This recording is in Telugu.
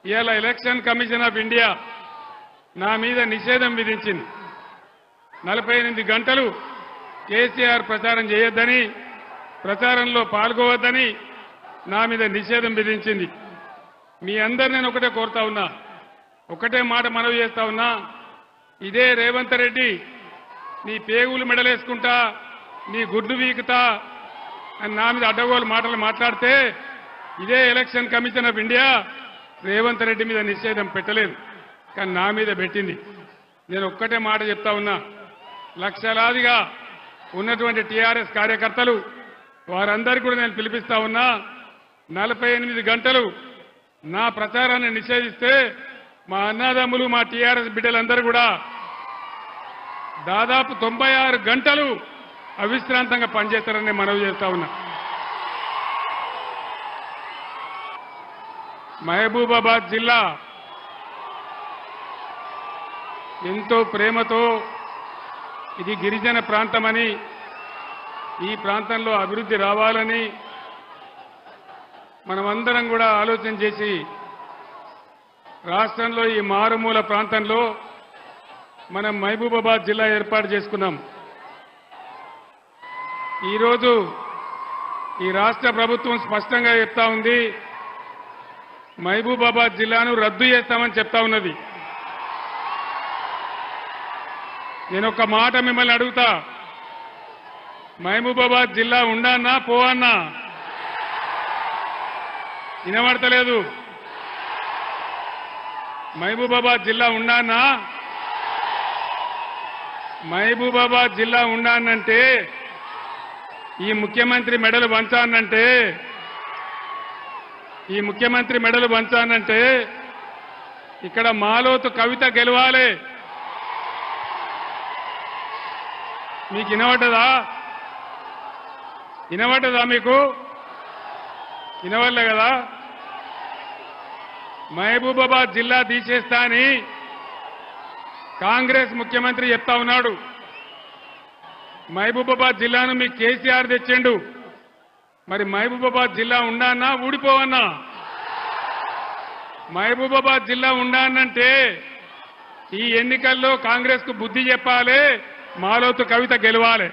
ఇవాళ ఎలక్షన్ కమిషన్ ఆఫ్ ఇండియా నా మీద నిషేధం విధించింది. 48 గంటలు కేసీఆర్ ప్రచారం చేయొద్దని, ప్రచారంలో పాల్గొవద్దని నా మీద నిషేధం విధించింది. మీ అందరు నేను ఒకటే కోరుతా ఉన్నా, ఒకటే మాట మనవి చేస్తా ఉన్నా, ఇదే రేవంత్ రెడ్డి నీ పేగులు మెడలేసుకుంటా, నీ గుడ్లు వీకుతా అని నా మీద అడ్డగోలు మాటలు మాట్లాడితే ఇదే election commission of India Revanth Reddy మీద నిషేధం పెట్టలేదు, కానీ నా మీద పెట్టింది. నేను ఒక్కటే మాట చెప్తా ఉన్నా, లక్షలాదిగా ఉన్నటువంటి టీఆర్ఎస్ కార్యకర్తలు వారందరికీ కూడా నేను పిలిపిస్తా ఉన్నా, 48 గంటలు నా ప్రచారాన్ని నిషేధిస్తే మా అన్నదమ్ములు మా టీఆర్ఎస్ బిడ్డలందరూ కూడా దాదాపు 96 గంటలు అవిశ్రాంతంగా పనిచేస్తారని మనవి చేస్తా ఉన్నా. మహబూబాబాద్ జిల్లా ఎంతో ప్రేమతో ఇది గిరిజన ప్రాంతమని, ఈ ప్రాంతంలో అభివృద్ధి రావాలని మనమందరం కూడా ఆలోచన చేసి రాష్ట్రంలో ఈ మారుమూల ప్రాంతంలో మనం మహబూబాబాద్ జిల్లా ఏర్పాటు చేసుకున్నాం. ఈరోజు ఈ రాష్ట్ర ప్రభుత్వం స్పష్టంగా చెప్తా ఉంది, మహబూబాబాద్ జిల్లాను రద్దు చేస్తామని చెప్తా ఉన్నది. నేను ఒక మాట మిమ్మల్ని అడుగుతా, మహబూబాబాద్ జిల్లా ఉండన్నా పోవన్నా? వినబడతలేదు. మహబూబాబాద్ జిల్లా ఉండన్నా? మహబూబాబాద్ జిల్లా ఉండానంటే ఈ ముఖ్యమంత్రి మెడలు వంచానంటే, ఈ ముఖ్యమంత్రి మెడలు వంచానంటే ఇక్కడ మాలోతు కవిత గెలవాలి. మీకు వినబడ్డదా? వినబడ్డదా? మీకు వినవల్లే కదా. మహబూబాబాద్ జిల్లా తీసేస్తా అని కాంగ్రెస్ ముఖ్యమంత్రి చెప్తా ఉన్నాడు. మహబూబాబాద్ జిల్లాను మీకు కేసీఆర్ తెచ్చిండు. మరి మహబూబాబాద్ జిల్లా ఉండానా ఊడిపోవన్నా? మహబూబాబాద్ జిల్లా ఉండానంటే ఈ ఎన్నికల్లో కాంగ్రెస్ కు బుద్ధి చెప్పాలి, మాలోతు కవిత గెలవాలి.